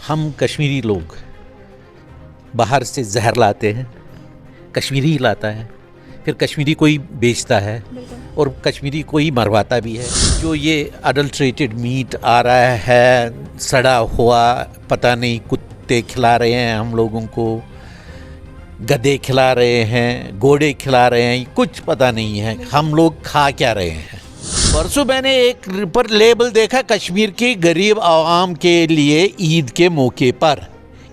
हम कश्मीरी लोग बाहर से जहर लाते हैं, कश्मीरी ही लाता है, फिर कश्मीरी कोई बेचता है और कश्मीरी कोई मरवाता भी है। जो ये अडल्ट्रेटेड मीट आ रहा है, सड़ा हुआ, पता नहीं कुत्ते खिला रहे हैं हम लोगों को, गधे खिला रहे हैं, घोड़े खिला रहे हैं, कुछ पता नहीं है हम लोग खा क्या रहे हैं। परसों मैंने एक पर लेबल देखा, कश्मीर के गरीब आवाम के लिए ईद के मौके पर।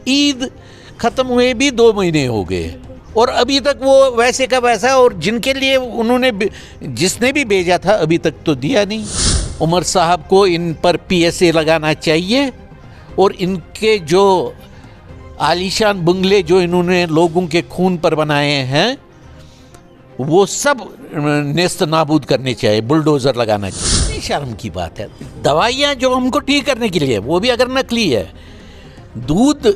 ईद ख़त्म हुए भी 2 महीने हो गए और अभी तक वो वैसे का वैसा, और जिनके लिए उन्होंने जिसने भी भेजा था अभी तक तो दिया नहीं। उमर साहब को इन पर PSA लगाना चाहिए और इनके जो आलीशान बंगले जो इन्होंने लोगों के खून पर बनाए हैं वो सब नेस्त नाबूद करने चाहिए, बुलडोज़र लगाना चाहिए। शर्म की बात है। दवाइयाँ जो हमको ठीक करने के लिए वो भी अगर नकली है, दूध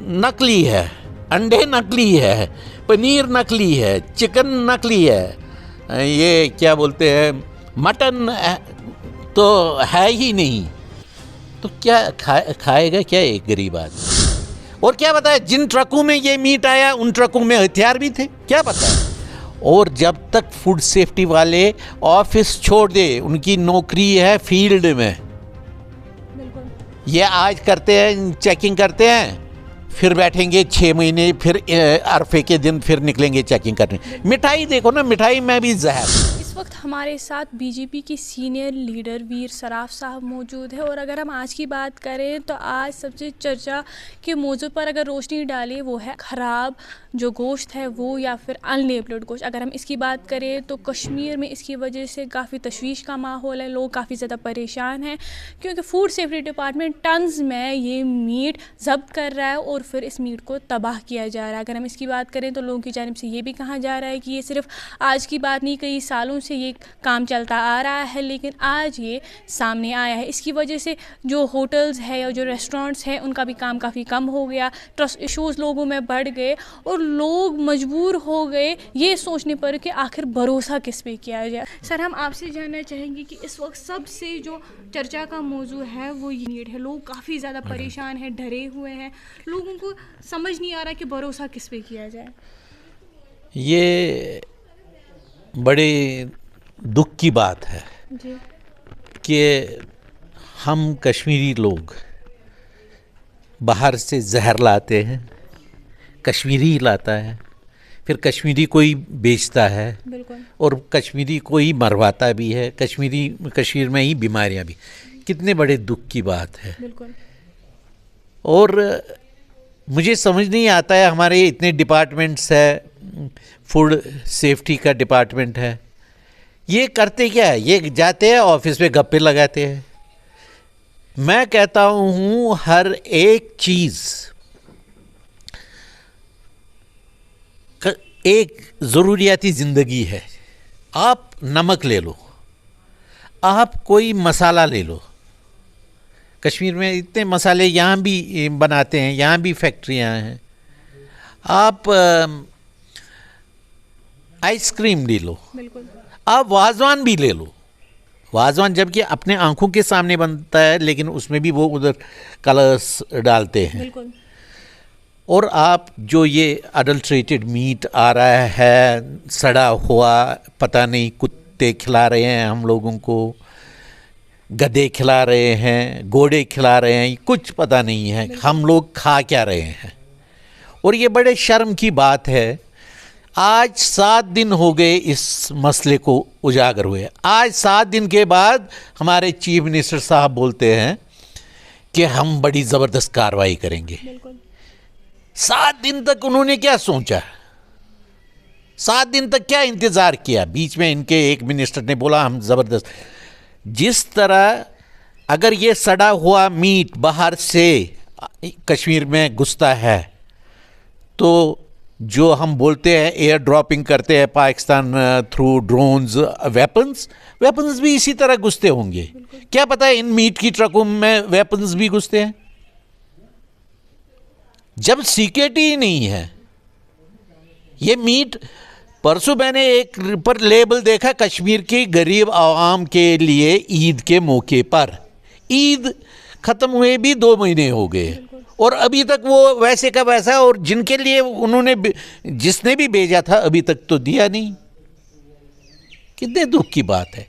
नकली है, अंडे नकली है, पनीर नकली है, चिकन नकली है, ये क्या बोलते हैं मटन तो है ही नहीं, तो क्या खाएगा क्या एक गरीब आदमी? और क्या पता है जिन ट्रकों में ये मीट आया उन ट्रकों में हथियार भी थे, क्या पता है। और जब तक फूड सेफ्टी वाले ऑफिस छोड़ दे, उनकी नौकरी है फील्ड में, ये आज करते हैं चेकिंग करते हैं, फिर बैठेंगे 6 महीने, फिर अरफे के दिन फिर निकलेंगे चेकिंग करने। मिठाई देखो ना, मिठाई में भी जहर। इस वक्त हमारे साथ बीजेपी की सीनियर लीडर वीर सराफ साहब मौजूद है और अगर हम आज की बात करें तो आज सबसे चर्चा के मौजू पर अगर रोशनी डालें वो है ख़राब जो गोश्त है वो या फिर अनलेबल्ड गोश्त। अगर हम इसकी बात करें तो कश्मीर में इसकी वजह से काफ़ी तशवीश का माहौल है, लोग काफ़ी ज़्यादा परेशान हैं क्योंकि फूड सेफ्टी डिपार्टमेंट टन्स में ये मीट जब्त कर रहा है और फिर इस मीट को तबाह किया जा रहा है। अगर हम इसकी बात करें तो लोगों की जानिब से ये भी कहा जा रहा है कि ये सिर्फ आज की बात नहीं, कई सालों से ये काम चलता आ रहा है, लेकिन आज ये सामने आया है। इसकी वजह से जो होटल्स है या जो रेस्टोरेंट्स हैं उनका भी काम काफ़ी कम हो गया, ट्रस्ट इश्यूज़ लोगों में बढ़ गए और लोग मजबूर हो गए ये सोचने पर कि आखिर भरोसा किस पे किया जाए। सर, हम आपसे जानना चाहेंगे कि इस वक्त सबसे जो चर्चा का मौजू है वो ये नीड है। लोग काफ़ी ज़्यादा परेशान हैं, डरे हुए हैं, लोगों को समझ नहीं आ रहा कि भरोसा किस पे किया जाए। ये बड़े दुख की बात है जी। कि हम कश्मीरी लोग बाहर से जहर लाते हैं, कश्मीरी ही लाता है, फिर कश्मीरी कोई बेचता है और कश्मीरी कोई मरवाता भी है, कश्मीर में ही बीमारियां भी। कितने बड़े दुख की बात है। और मुझे समझ नहीं आता है, हमारे इतने डिपार्टमेंट्स है, फूड सेफ्टी का डिपार्टमेंट है, ये करते क्या है? ये जाते हैं ऑफिस में गप्पे लगाते हैं। मैं कहता हूँ हर एक चीज़ एक ज़रूरियाती ज़िंदगी है। आप नमक ले लो, आप कोई मसाला ले लो, कश्मीर में इतने मसाले यहाँ भी बनाते हैं, यहाँ भी फैक्ट्रियाँ हैं। आप आइसक्रीम ले लो, आप वाजवान भी ले लो। वाजवान जबकि अपने आंखों के सामने बनता है लेकिन उसमें भी वो उधर कलर्स डालते हैं। और आप जो ये अडल्ट्रेटेड मीट आ रहा है, सड़ा हुआ, पता नहीं कुत्ते खिला रहे हैं हम लोगों को, गधे खिला रहे हैं, घोड़े खिला रहे हैं, कुछ पता नहीं है हम लोग खा क्या रहे हैं। और ये बड़े शर्म की बात है। आज 7 दिन हो गए इस मसले को उजागर हुए। आज 7 दिन के बाद हमारे चीफ मिनिस्टर साहब बोलते हैं कि हम बड़ी ज़बरदस्त कार्रवाई करेंगे। 7 दिन तक उन्होंने क्या सोचा? 7 दिन तक क्या इंतज़ार किया? बीच में इनके एक मिनिस्टर ने बोला हम ज़बरदस्त। जिस तरह अगर ये सड़ा हुआ मीट बाहर से कश्मीर में घुसता है तो जो हम बोलते हैं एयर ड्रॉपिंग करते हैं पाकिस्तान थ्रू ड्रोन्स, वेपन्स भी इसी तरह घुसते होंगे। क्या पता है इन मीट की ट्रकों में वेपन्स भी घुसते हैं जब सिक्योरिटी ही नहीं है। ये मीट परसों मैंने एक पर लेबल देखा, कश्मीर के गरीब आवाम के लिए ईद के मौके पर। ईद ख़त्म हुए भी 2 महीने हो गए और अभी तक वो वैसे का वैसा, और जिनके लिए उन्होंने जिसने भी भेजा था अभी तक तो दिया नहीं। कितने दुख की बात है।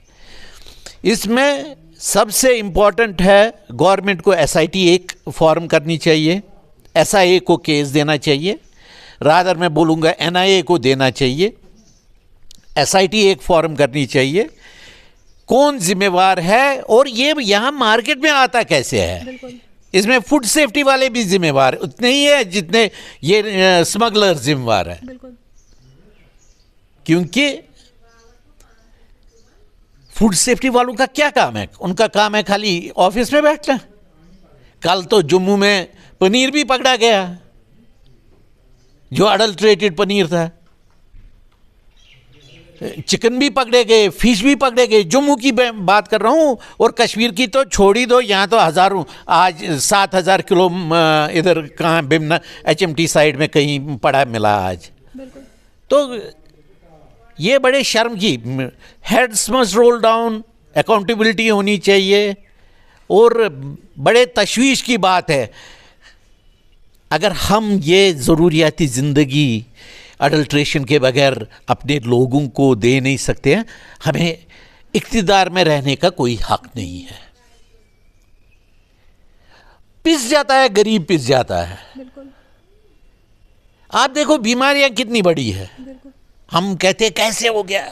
इसमें सबसे इम्पोर्टेंट है गवर्नमेंट को एसआईटी एक फॉर्म करनी चाहिए, एसआईए को केस देना चाहिए, रादर मैं बोलूँगा एनआईए को देना चाहिए। एसआईटी एक फॉर्म करनी चाहिए, कौन जिम्मेवार है और ये यहाँ मार्केट में आता कैसे है। इसमें फूड सेफ्टी वाले भी जिम्मेवार उतने ही है जितने ये स्मगलर जिम्मेवार है। क्योंकि फूड सेफ्टी वालों का क्या काम है? उनका काम है खाली ऑफिस में बैठना। कल तो जम्मू में पनीर भी पकड़ा गया जो अडल्ट्रेटेड पनीर था, चिकन भी पकड़े गए, फिश भी पकड़े गए। जम्मू की बात कर रहा हूँ, और कश्मीर की तो छोड़ ही दो, यहाँ तो हज़ारों, आज 7,000 किलो इधर कहाँ बिमना HMT साइड में कहीं पड़ा मिला आज। तो ये बड़े शर्म की, heads must roll down, accountability होनी चाहिए। और बड़े तशवीश की बात है अगर हम ये ज़रूरियाती ज़िंदगी अडल्ट्रेशन के बगैर अपने लोगों को दे नहीं सकते हैं, हमें इक़्तिदार में रहने का कोई हक नहीं है। पिस जाता है, गरीब पिस जाता है। आप देखो बीमारियां कितनी बड़ी है। हम कहते हैं कैसे हो गया,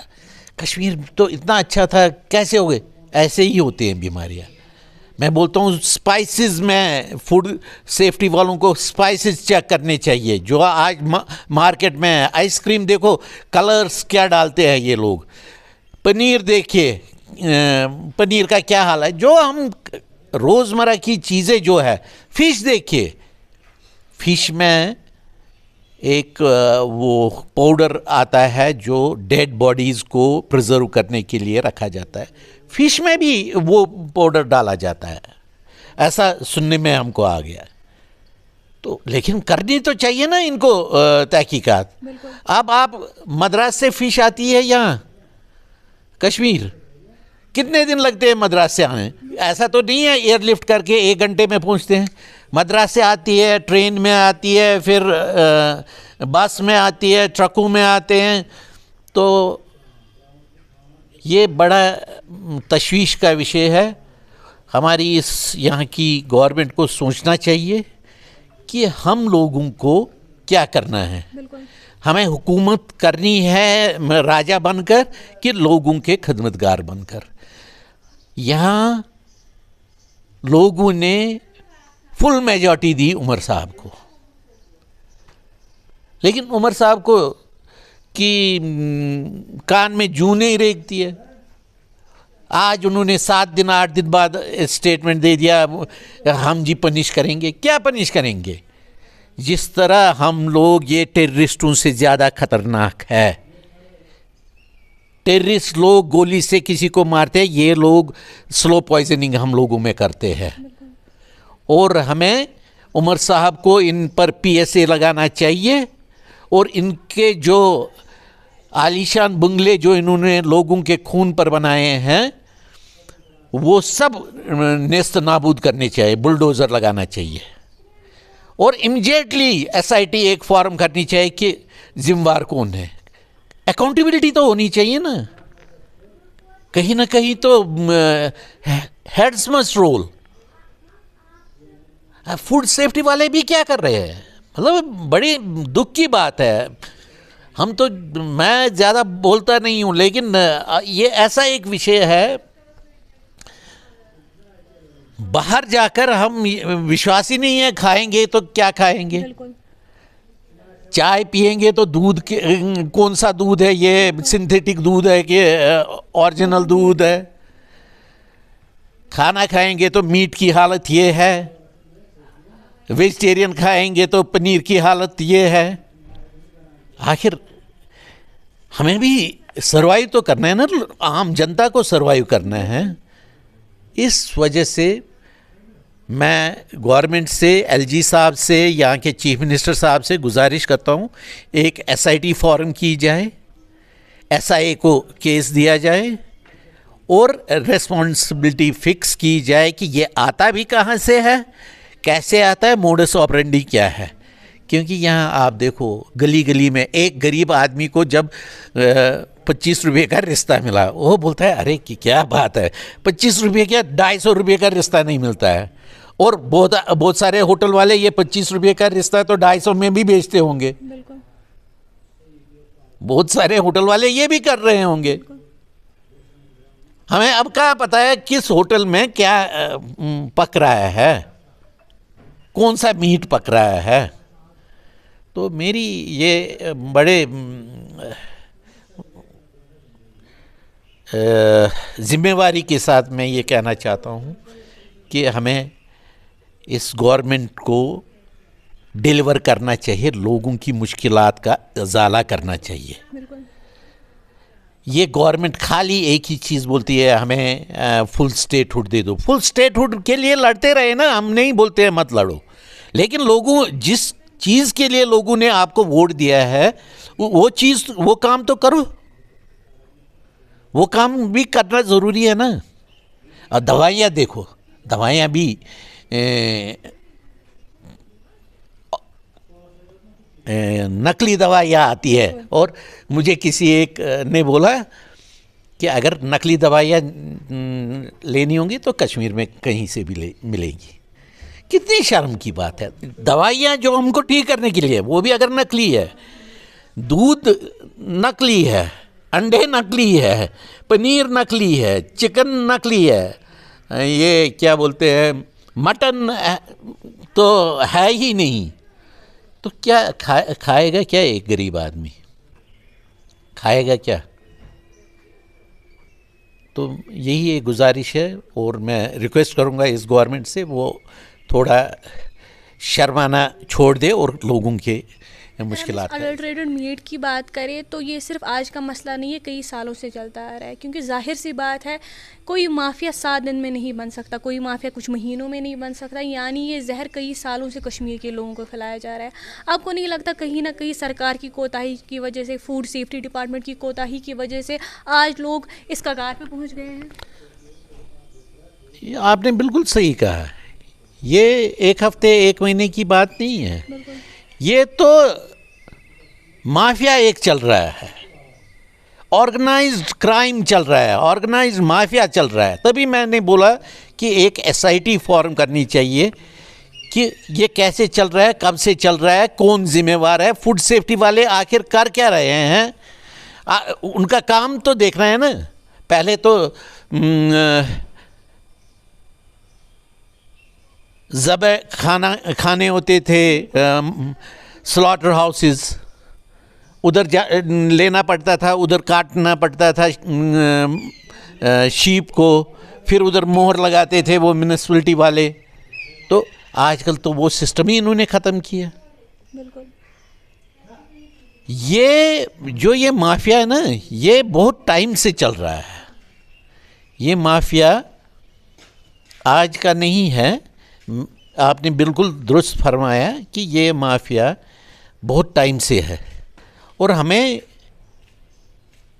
कश्मीर तो इतना अच्छा था, कैसे हो गए? ऐसे ही होते हैं बीमारियां। मैं बोलता हूँ स्पाइसेस में, फूड सेफ्टी वालों को स्पाइसेस चेक करने चाहिए जो आज मार्केट में है। आइसक्रीम देखो कलर्स क्या डालते हैं ये लोग। पनीर देखिए, पनीर का क्या हाल है। जो हम रोज़मर्रा की चीज़ें जो है, फिश देखिए, फिश में एक वो पाउडर आता है जो डेड बॉडीज़ को प्रिजर्व करने के लिए रखा जाता है। फिश में भी वो पाउडर डाला जाता है, ऐसा सुनने में हमको आ गया। तो लेकिन करनी तो चाहिए ना इनको तहकीकात। अब आप मद्रास से फ़िश आती है यहाँ कश्मीर, कितने दिन लगते हैं मद्रास से आए? ऐसा तो नहीं है एयरलिफ्ट करके 1 घंटे में पहुँचते हैं। मद्रास से आती है, ट्रेन में आती है, फिर बस में आती है, ट्रकों में आते हैं। तो ये बड़ा तशवीश का विषय है। हमारी इस यहाँ की गवर्नमेंट को सोचना चाहिए कि हम लोगों को क्या करना है। हमें हुकूमत करनी है राजा बनकर कि लोगों के खिदमतगार बनकर। यहाँ लोगों ने फुल मेजॉरिटी दी उमर साहब को, लेकिन उमर साहब को कि कान में जूं नहीं रेंगती है। आज उन्होंने 7 दिन 8 दिन बाद स्टेटमेंट दे दिया हम जी पनिश करेंगे। क्या पनिश करेंगे? जिस तरह हम लोग, ये टेररिस्टों से ज़्यादा खतरनाक है। टेररिस्ट लोग गोली से किसी को मारते हैं, ये लोग स्लो पॉइजनिंग हम लोगों में करते हैं। और हमें उमर साहब को इन पर PSA लगाना चाहिए, और इनके जो आलीशान बंगले जो इन्होंने लोगों के खून पर बनाए हैं वो सब नेस्त नाबूद करने चाहिए, बुलडोज़र लगाना चाहिए। और इमीडिएटली SIT एक फॉर्म करनी चाहिए कि जिम्मेवार कौन है। अकाउंटेबिलिटी तो होनी चाहिए ना कहीं तो heads must roll. Food safety वाले भी क्या कर रहे हैं? मतलब बड़ी दुख की बात है। हम तो, मैं ज़्यादा बोलता नहीं हूँ, लेकिन ये ऐसा एक विषय है, बाहर जाकर हम विश्वास ही नहीं है, खाएंगे तो क्या खाएंगे? चाय पिएंगे तो दूध कौन सा दूध है, ये सिंथेटिक दूध है कि ओरिजिनल दूध है? खाना खाएंगे तो मीट की हालत ये है, वेजिटेरियन खाएंगे तो पनीर की हालत ये है। आखिर हमें भी सरवाइव तो करना है ना, आम जनता को सरवाइव करना है। इस वजह से मैं गवर्नमेंट से, LG साहब से, यहाँ के चीफ मिनिस्टर साहब से गुजारिश करता हूँ एक SIT फॉर्म की जाए, SIA को केस दिया जाए और रिस्पॉन्सिबिलिटी फिक्स की जाए कि ये आता भी कहाँ से है, कैसे आता है, मोडस ऑपरेंडी क्या है। क्योंकि यहाँ आप देखो गली गली में एक गरीब आदमी को जब 25 रुपये का रिश्ता मिला, वो बोलता है अरे क्या बात है, 25 रुपये क्या 250 रुपये का रिश्ता नहीं मिलता है। और बहुत सारे होटल वाले ये 25 रुपये का रिश्ता तो 250 में भी बेचते होंगे। बहुत सारे होटल वाले ये भी कर रहे होंगे। हमें अब क्या पता है किस होटल में क्या पक रहा है, कौन सा मीट पक रहा है। तो मेरी ये बड़े जिम्मेवारी के साथ मैं ये कहना चाहता हूँ कि हमें इस गवर्नमेंट को डिलीवर करना चाहिए, लोगों की मुश्किलात का इजाला करना चाहिए। ये गवर्नमेंट खाली एक ही चीज़ बोलती है, हमें फुल स्टेटहुड दे दो। फुल स्टेटहुड के लिए लड़ते रहे ना, हम नहीं बोलते हैं मत लड़ो, लेकिन लोगों जिस चीज़ के लिए लोगों ने आपको वोट दिया है वो चीज़, वो काम तो करो, वो काम भी करना ज़रूरी है ना। और दवाइयाँ देखो, दवाइयाँ भी नकली दवाइयाँ आती है। और मुझे किसी एक ने बोला कि अगर नकली दवाइयाँ लेनी होंगी तो कश्मीर में कहीं से भी मिलेंगी। कितनी शर्म की बात है। दवाइयाँ जो हमको ठीक करने के लिए वो भी अगर नकली है, दूध नकली है, अंडे नकली है, पनीर नकली है, चिकन नकली है, ये क्या बोलते हैं मटन तो है ही नहीं, तो क्या खाएगा क्या एक गरीब आदमी, खाएगा क्या। तो यही एक गुजारिश है और मैं रिक्वेस्ट करूंगा इस गवर्नमेंट से वो थोड़ा शर्माना छोड़ दे और लोगों के मुश्किलात। अडल्ट्रेटेड मीट की बात करें तो ये सिर्फ आज का मसला नहीं है, कई सालों से चलता आ रहा है। क्योंकि जाहिर सी बात है कोई माफिया 7 दिन में नहीं बन सकता, कोई माफिया कुछ महीनों में नहीं बन सकता। यानी ये जहर कई सालों से कश्मीर के लोगों को फैलाया जा रहा है। आपको नहीं लगता कहीं ना कहीं सरकार की कोताही की वजह से, फूड सेफ्टी डिपार्टमेंट की कोताही की वजह से आज लोग इस कगार पे पहुँच गए हैं? आपने बिल्कुल सही कहा। ये एक हफ्ते एक महीने की बात नहीं है, ये तो माफिया एक चल रहा है, ऑर्गेनाइज्ड क्राइम चल रहा है, ऑर्गेनाइज्ड माफिया चल रहा है। तभी मैंने बोला कि एक एसआईटी फॉर्म करनी चाहिए कि ये कैसे चल रहा है, कब से चल रहा है, कौन जिम्मेवार है, फूड सेफ्टी वाले आखिर कर क्या रहे हैं, उनका काम तो देखना है ना। पहले तो ज़बह खाने होते थे, स्लॉटर हाउसेस, उधर लेना पड़ता था, उधर काटना पड़ता था शीप को, फिर उधर मोहर लगाते थे वो म्यूनिसिपलिटी वाले। तो आजकल तो वो सिस्टम ही इन्होंने ख़त्म किया। बिल्कुल। ये माफिया है ना, ये बहुत टाइम से चल रहा है। ये माफिया आज का नहीं है। आपने बिल्कुल दुरुस्त फरमाया कि ये माफिया बहुत टाइम से है। और हमें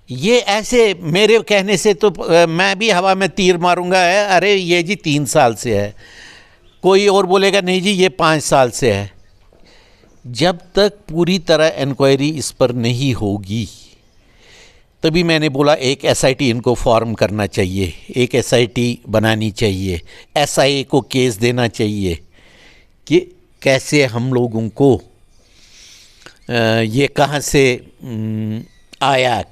ये ऐसे मेरे कहने से तो मैं भी हवा में तीर मारूंगा है, अरे ये जी 3 साल से है, कोई और बोलेगा नहीं जी ये 5 साल से है। जब तक पूरी तरह इंक्वायरी इस पर नहीं होगी, तभी मैंने बोला एक एसआईटी इनको फॉर्म करना चाहिए, एक एसआईटी बनानी चाहिए, एसआईए को केस देना चाहिए कि कैसे हम लोगों को ये कहाँ से आया,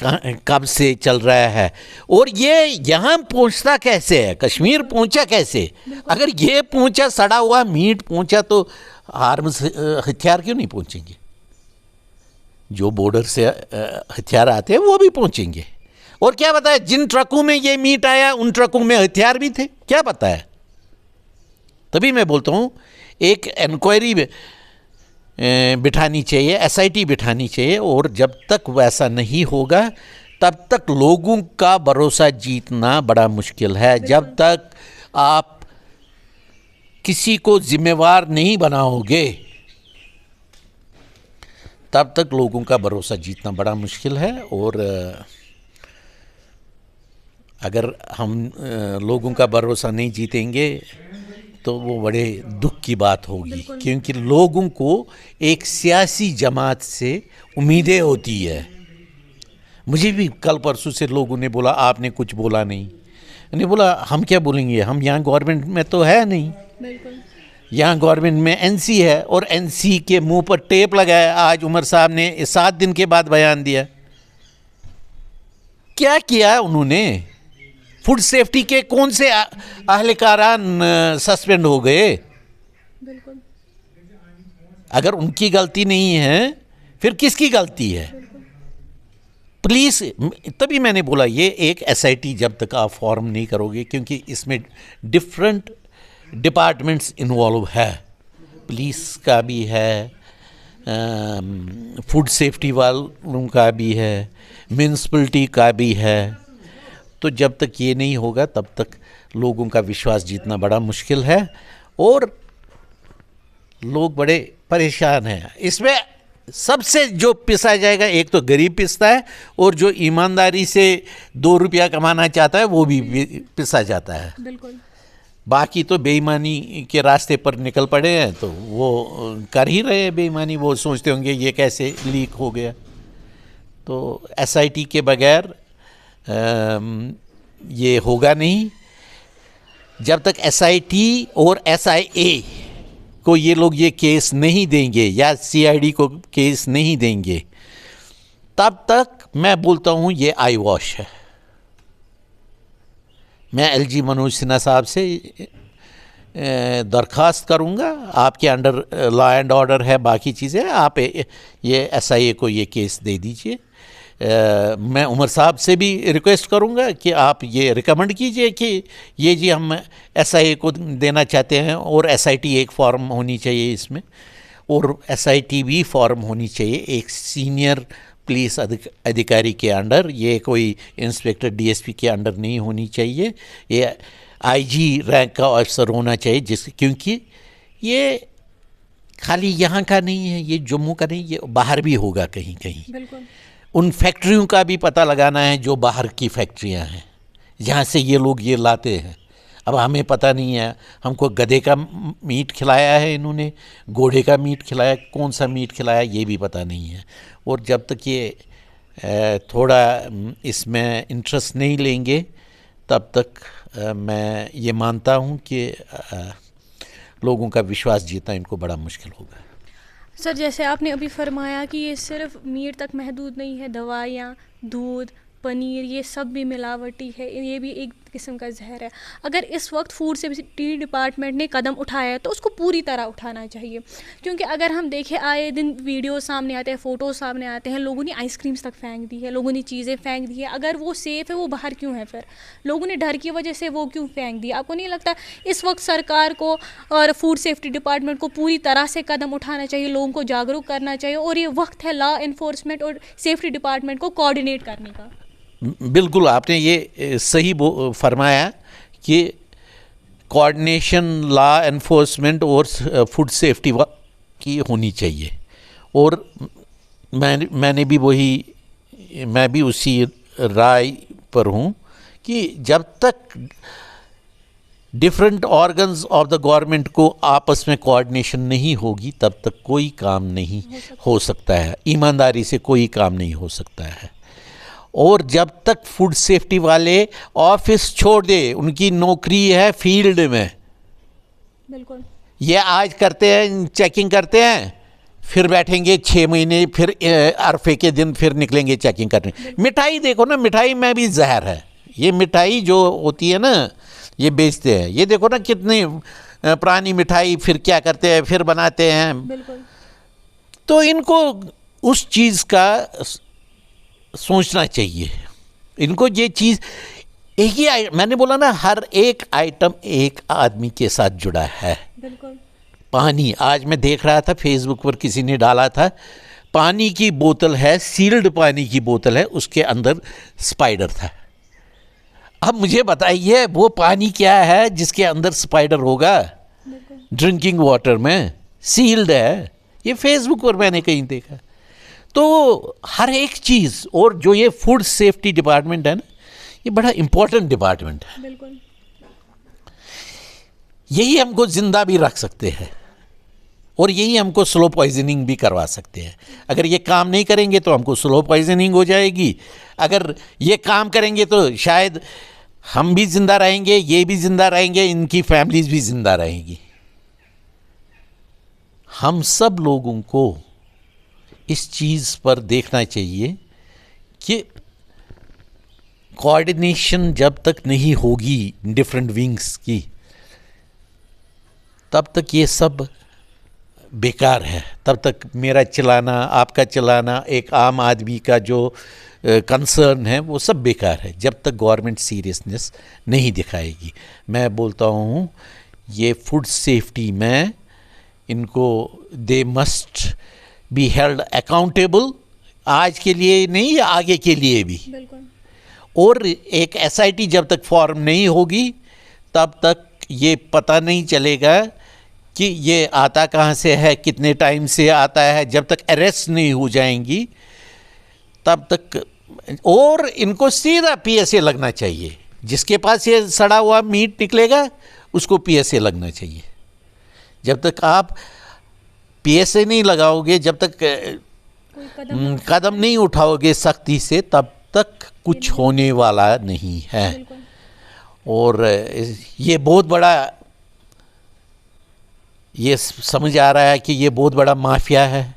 कब से चल रहा है, और ये यहाँ पहुँचता कैसे है, कश्मीर पहुँचा कैसे। अगर ये पहुँचा, सड़ा हुआ मीट पहुँचा, तो आर्म्स हथियार क्यों नहीं पहुँचेंगे। जो बॉर्डर से हथियार आते हैं वो भी पहुँचेंगे। और क्या पता है जिन ट्रकों में ये मीट आया उन ट्रकों में हथियार भी थे, क्या पता है। तभी मैं बोलता हूँ एक इंक्वायरी बिठानी चाहिए, एसआईटी बिठानी चाहिए। और जब तक वैसा नहीं होगा तब तक लोगों का भरोसा जीतना बड़ा मुश्किल है। जब तक आप किसी को जिम्मेवार नहीं बनाओगे तब तक लोगों का भरोसा जीतना बड़ा मुश्किल है। और अगर हम लोगों का भरोसा नहीं जीतेंगे तो वो बड़े दुख की बात होगी, क्योंकि लोगों को एक सियासी जमात से उम्मीदें होती है। मुझे भी कल परसों से लोगों ने बोला आपने कुछ बोला नहीं। मैंने बोला हम क्या बोलेंगे, हम यहाँ गवर्नमेंट में तो है नहीं। बिल्कुल। यहाँ गवर्नमेंट में एनसी है और एनसी के मुंह पर टेप लगाया। आज उमर साहब ने 7 दिन के बाद बयान दिया। क्या किया उन्होंने? फूड सेफ्टी के कौन से अहलकारान सस्पेंड हो गए? बिल्कुल। अगर उनकी गलती नहीं है फिर किसकी गलती है? प्लीज़, तभी मैंने बोला ये एक एसआईटी जब तक आप फॉर्म नहीं करोगे, क्योंकि इसमें डिफरेंट डिपार्टमेंट्स इन्वॉल्व है। पुलिस का भी है, फूड सेफ्टी वालों का भी है, म्यूनसिपलिटी का भी है। तो जब तक ये नहीं होगा तब तक लोगों का विश्वास जीतना बड़ा मुश्किल है और लोग बड़े परेशान हैं। इसमें सबसे जो पिसा जाएगा, एक तो गरीब पिसता है और जो ईमानदारी से 2 रुपया कमाना चाहता है वो भी पिसा जाता है। बिल्कुल। बाकी तो बेईमानी के रास्ते पर निकल पड़े हैं, तो वो कर ही रहे हैं बेईमानी। वो सोचते होंगे ये कैसे लीक हो गया। तो एसआईटी के बगैर ये होगा नहीं। जब तक एसआईटी और एसआईए को ये लोग ये केस नहीं देंगे या सीआईडी को केस नहीं देंगे, तब तक मैं बोलता हूँ ये आई वॉश है। मैं एलजी मनोज सिन्हा साहब से दरख्वास्त करूँगा, आपके अंडर लॉ एंड ऑर्डर है, बाकी चीज़ें, आप ये एसआईए को ये केस दे दीजिए। मैं उमर साहब से भी रिक्वेस्ट करूंगा कि आप ये रिकमेंड कीजिए कि ये जी हम एसआईए को देना चाहते हैं और एसआईटी एक फॉर्म होनी चाहिए इसमें, और एसआईटी भी फॉर्म होनी चाहिए एक सीनियर पुलिस अधिकारी के अंडर। ये कोई इंस्पेक्टर डीएसपी के अंडर नहीं होनी चाहिए, ये आईजी रैंक का ऑफिसर होना चाहिए, क्योंकि ये खाली यहाँ का नहीं है, ये जम्मू का नहीं, ये बाहर भी होगा कहीं कहीं। बिल्कुल। उन फैक्ट्रियों का भी पता लगाना है जो बाहर की फैक्ट्रियां हैं जहाँ से ये लोग ये लाते हैं। अब हमें पता नहीं है, हमको गधे का मीट खिलाया है इन्होंने, घोड़े का मीट खिलाया, कौन सा मीट खिलाया ये भी पता नहीं है। और जब तक ये थोड़ा इसमें इंटरेस्ट नहीं लेंगे तब तक मैं ये मानता हूँ कि लोगों का विश्वास जीतना इनको बड़ा मुश्किल होगा। सर, जैसे आपने अभी फरमाया कि ये सिर्फ मीट तक महदूद नहीं है, दवाइयाँ, दूध, पनीर, ये सब भी मिलावटी है, ये भी एक किस्म का जहर है। अगर इस वक्त फूड सेफ्टी डिपार्टमेंट ने कदम उठाया है तो उसको पूरी तरह उठाना चाहिए, क्योंकि अगर हम देखें आए दिन वीडियो सामने आते हैं, फ़ोटो सामने आते हैं, लोगों ने आइसक्रीम्स तक फेंक दी है, लोगों ने चीज़ें फेंक दी है। अगर वो सेफ़ है वो बाहर क्यों है? फिर लोगों ने डर की वजह से वो क्यों फेंक दी? आपको नहीं लगता इस वक्त सरकार को और फूड सेफ्टी डिपार्टमेंट को पूरी तरह से कदम उठाना चाहिए, लोगों को जागरूक करना चाहिए, और ये वक्त है लॉ इन्फोर्समेंट और सेफ्टी डिपार्टमेंट को कोऑर्डिनेट करने का? बिल्कुल, आपने ये सही फरमाया कि कोऑर्डिनेशन लॉ एनफोर्समेंट और फूड सेफ्टी की होनी चाहिए। और मैं भी उसी राय पर हूँ कि जब तक different organs of the government को आपस में कोऑर्डिनेशन नहीं होगी तब तक कोई काम नहीं हो सकता है, ईमानदारी से कोई काम नहीं हो सकता है। और जब तक फूड सेफ्टी वाले ऑफिस छोड़ दे, उनकी नौकरी है फील्ड में, बिल्कुल, ये आज करते हैं, चेकिंग करते हैं, फिर बैठेंगे 6 महीने, फिर अरफे के दिन फिर निकलेंगे चेकिंग करने। मिठाई देखो ना, मिठाई में भी जहर है। ये मिठाई जो होती है ना, ये बेचते हैं, ये देखो ना कितनी पुरानी मिठाई, फिर क्या करते हैं, फिर बनाते हैं। बिल्कुल। तो इनको उस चीज़ का सोचना चाहिए। इनको ये चीज़ एक ही, मैंने बोला ना, हर एक आइटम एक आदमी के साथ जुड़ा है। बिल्कुल। पानी, आज मैं देख रहा था फेसबुक पर किसी ने डाला था, पानी की बोतल है, सील्ड पानी की बोतल है, उसके अंदर स्पाइडर था। अब मुझे बताइए वो पानी क्या है जिसके अंदर स्पाइडर होगा? ड्रिंकिंग वाटर में सील्ड है। ये फेसबुक पर मैंने कहीं देखा। तो हर एक चीज़, और जो ये फूड सेफ्टी डिपार्टमेंट है ना, ये बड़ा इम्पोर्टेंट डिपार्टमेंट है। बिल्कुल। यही हमको ज़िंदा भी रख सकते हैं और यही हमको स्लो पॉइजनिंग भी करवा सकते हैं। अगर ये काम नहीं करेंगे तो हमको स्लो पॉइजनिंग हो जाएगी, अगर ये काम करेंगे तो शायद हम भी ज़िंदा रहेंगे, ये भी ज़िंदा रहेंगे, इनकी फैमिलीज़ भी ज़िंदा रहेंगी। हम सब लोगों को इस चीज़ पर देखना चाहिए कि कोऑर्डिनेशन जब तक नहीं होगी डिफरेंट विंग्स की, तब तक ये सब बेकार है। तब तक मेरा चलाना, आपका चलाना, एक आम आदमी का जो कंसर्न है वो सब बेकार है, जब तक गवर्नमेंट सीरियसनेस नहीं दिखाएगी। मैं बोलता हूँ ये फूड सेफ्टी में इनको they must be held accountable, आज के लिए नहीं, आगे के लिए भी। और एक एसआईटी जब तक फॉर्म नहीं होगी तब तक ये पता नहीं चलेगा कि ये आता कहाँ से है, कितने टाइम से आता है। जब तक अरेस्ट नहीं हो जाएंगी तब तक, और इनको सीधा पीएसए लगना चाहिए। जिसके पास ये सड़ा हुआ मीट निकलेगा उसको पीएसए लगना चाहिए। जब तक आप पीएसए नहीं लगाओगे, जब तक कदम नहीं उठाओगे सख्ती से, तब तक कुछ होने वाला नहीं है। और ये बहुत बड़ा, ये समझ आ रहा है कि ये बहुत बड़ा माफिया है,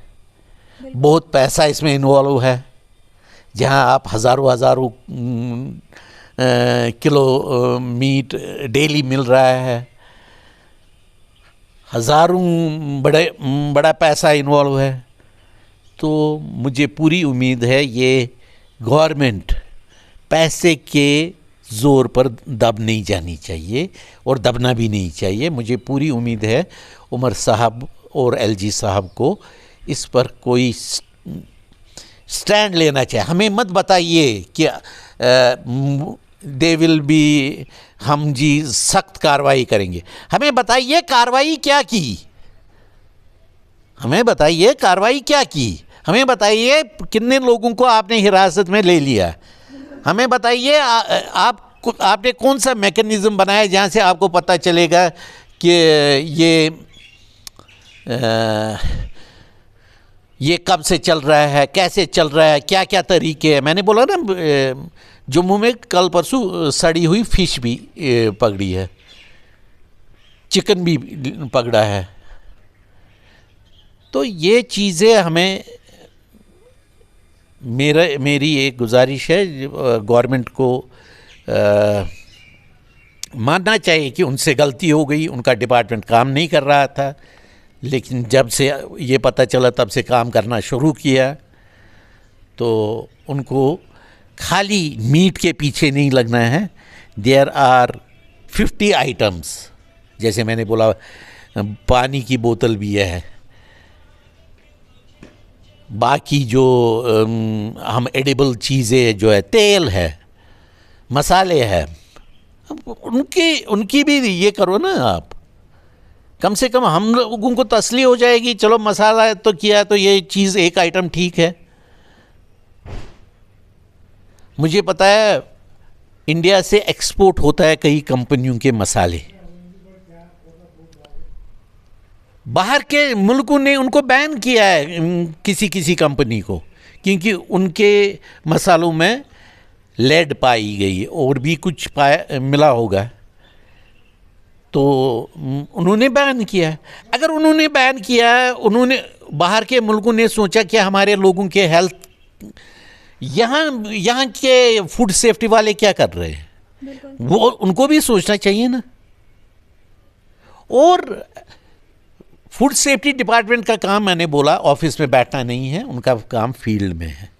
बहुत पैसा इसमें इन्वॉल्व है। जहां आप हज़ारों किलो मीट डेली मिल रहा है, हज़ारों बड़ा पैसा इन्वॉल्व है। तो मुझे पूरी उम्मीद है ये गवर्नमेंट पैसे के ज़ोर पर दब नहीं जानी चाहिए और दबना भी नहीं चाहिए। मुझे पूरी उम्मीद है उमर साहब और एलजी साहब को इस पर कोई स्टैंड लेना चाहिए। हमें मत बताइए कि दे विल बी, हम जी सख्त कार्रवाई करेंगे। हमें बताइए कार्रवाई क्या की, हमें बताइए कार्रवाई क्या की, हमें बताइए कितने लोगों को आपने हिरासत में ले लिया, हमें बताइए आपने कौन सा मैकेनिज़्म बनाया जहाँ से आपको पता चलेगा कि ये कब से चल रहा है, कैसे चल रहा है, क्या क्या तरीके हैं। मैंने बोला ना जम्मू में कल परसों सड़ी हुई फिश भी पकड़ी है, चिकन भी पकड़ा है। तो ये चीज़ें हमें, मेरी एक गुजारिश है, गवर्नमेंट को मानना चाहिए कि उनसे गलती हो गई, उनका डिपार्टमेंट काम नहीं कर रहा था, लेकिन जब से ये पता चला तब से काम करना शुरू किया। तो उनको खाली मीट के पीछे नहीं लगना है। देयर आर 50 आइटम्स, जैसे मैंने बोला पानी की बोतल भी है, बाकी जो हम एडिबल चीज़ें जो है, तेल है, मसाले हैं, उनकी भी ये करो ना आप। कम से कम हम लोगों को तसल्ली हो जाएगी, चलो मसाला तो किया तो ये चीज़ एक आइटम ठीक है। मुझे पता है इंडिया से एक्सपोर्ट होता है कई कंपनियों के मसाले, बाहर के मुल्कों ने उनको बैन किया है किसी कंपनी को, क्योंकि उनके मसालों में लेड पाई गई और भी कुछ मिला होगा, तो उन्होंने बैन किया है। अगर उन्होंने बैन किया है, उन्होंने बाहर के मुल्कों ने सोचा कि हमारे लोगों के हेल्थ, यहाँ के फूड सेफ्टी वाले क्या कर रहे हैं, वो उनको भी सोचना चाहिए ना। और फूड सेफ्टी डिपार्टमेंट का काम, मैंने बोला, ऑफिस में बैठना नहीं है, उनका काम फील्ड में है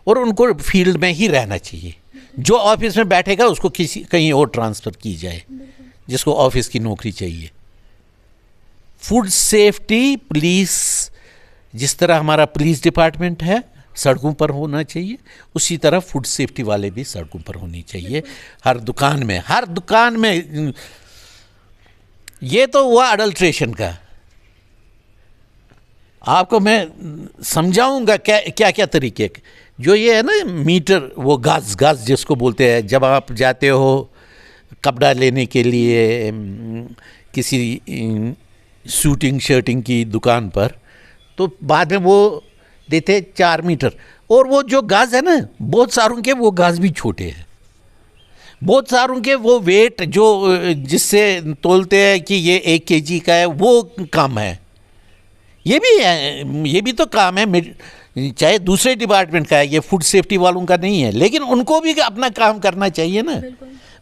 और उनको फील्ड में ही रहना चाहिए। जो ऑफिस में बैठेगा उसको कहीं और ट्रांसफ़र की जाए, जिसको ऑफिस की नौकरी चाहिए। फूड सेफ्टी पुलिस, जिस तरह हमारा पुलिस डिपार्टमेंट है सड़कों पर होना चाहिए, उसी तरह फूड सेफ्टी वाले भी सड़कों पर होनी चाहिए। हर दुकान में ये तो हुआ अडल्ट्रेशन का। आपको मैं समझाऊंगा क्या क्या तरीके, जो ये है ना मीटर, वो गाज जिसको बोलते हैं, जब आप जाते हो कपड़ा लेने के लिए किसी शूटिंग शर्टिंग की दुकान पर, तो बाद में वो देते 4 मीटर, और वो जो गाज है ना, बहुत सारों के वो गाज भी छोटे हैं, बहुत सारों के वो वेट जो जिससे तोलते हैं कि ये 1 kg का है, वो कम है। ये भी है, ये भी तो काम है, चाहे दूसरे डिपार्टमेंट का है, ये फूड सेफ्टी वालों का नहीं है, लेकिन उनको भी अपना काम करना चाहिए ना।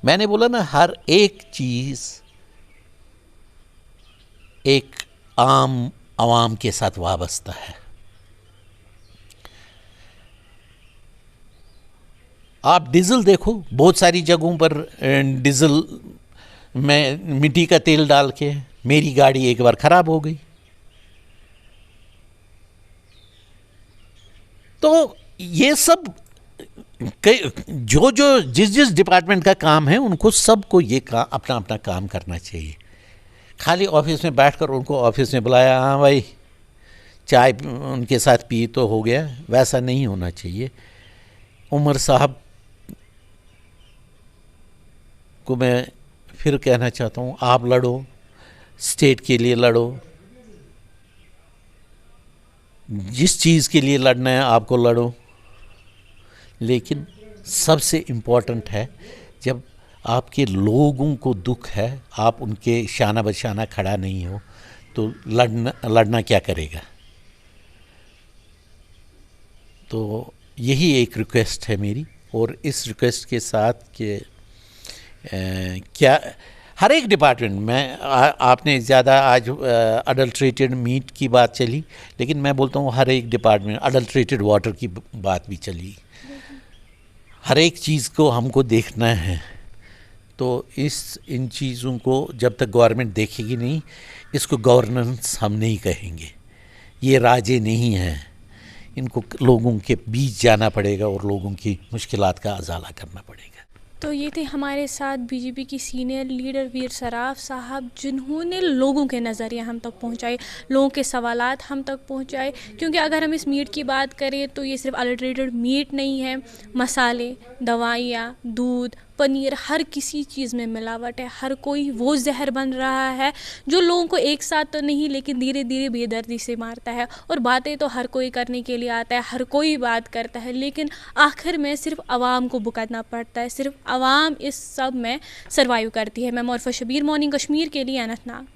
मैंने बोला ना, हर एक चीज़ एक आम आवाम के साथ वाबस्ता है। आप डीजल देखो, बहुत सारी जगहों पर डीजल में मिट्टी का तेल डाल के मेरी गाड़ी एक बार ख़राब हो गई। तो ये सब जो जिस डिपार्टमेंट का काम है, उनको सबको ये अपना अपना काम करना चाहिए। खाली ऑफिस में बैठकर उनको ऑफिस में बुलाया, हाँ भाई चाय उनके साथ पी तो हो गया, वैसा नहीं होना चाहिए। उमर साहब को मैं फिर कहना चाहता हूँ, आप लड़ो, स्टेट के लिए लड़ो, जिस चीज़ के लिए लड़ना है आपको लड़ो, लेकिन सबसे इम्पोर्टेंट है जब आपके लोगों को दुख है, आप उनके शाना बशाना खड़ा नहीं हो, तो लड़ना क्या करेगा। तो यही एक रिक्वेस्ट है मेरी, और इस रिक्वेस्ट के साथ कि क्या हर एक डिपार्टमेंट में आपने ज़्यादा आज अडल्ट्रेटेड मीट की बात चली, लेकिन मैं बोलता हूँ हर एक डिपार्टमेंट, अडल्ट्रेटेड वाटर की बात भी चली। हर एक चीज़ को हमको देखना है। तो इन चीज़ों को जब तक गवर्नमेंट देखेगी नहीं, इसको गवर्नेंस हम नहीं कहेंगे। ये राजे नहीं हैं, इनको लोगों के बीच जाना पड़ेगा और लोगों की मुश्किलात का अजाला करना पड़ेगा। तो ये थे हमारे साथ बीजेपी की सीनियर लीडर वीर सराफ साहब, जिन्होंने लोगों के नज़रिए हम तक पहुंचाए, लोगों के सवालात हम तक पहुंचाए। क्योंकि अगर हम इस मीट की बात करें तो ये सिर्फ अडल्ट्रेटेड मीट नहीं है, मसाले, दवाइयाँ, दूध, पनीर, हर किसी चीज़ में मिलावट है। हर कोई वो जहर बन रहा है जो लोगों को एक साथ तो नहीं, लेकिन धीरे धीरे बेदर्दी से मारता है। और बातें तो हर कोई करने के लिए आता है, हर कोई बात करता है, लेकिन आखिर में सिर्फ आवाम को भुगतना पड़ता है, सिर्फ आवाम इस सब में सर्वाइव करती है। मैं मोरफा शबीर, मॉर्निंग कश्मीर के लिए अनंतनाग।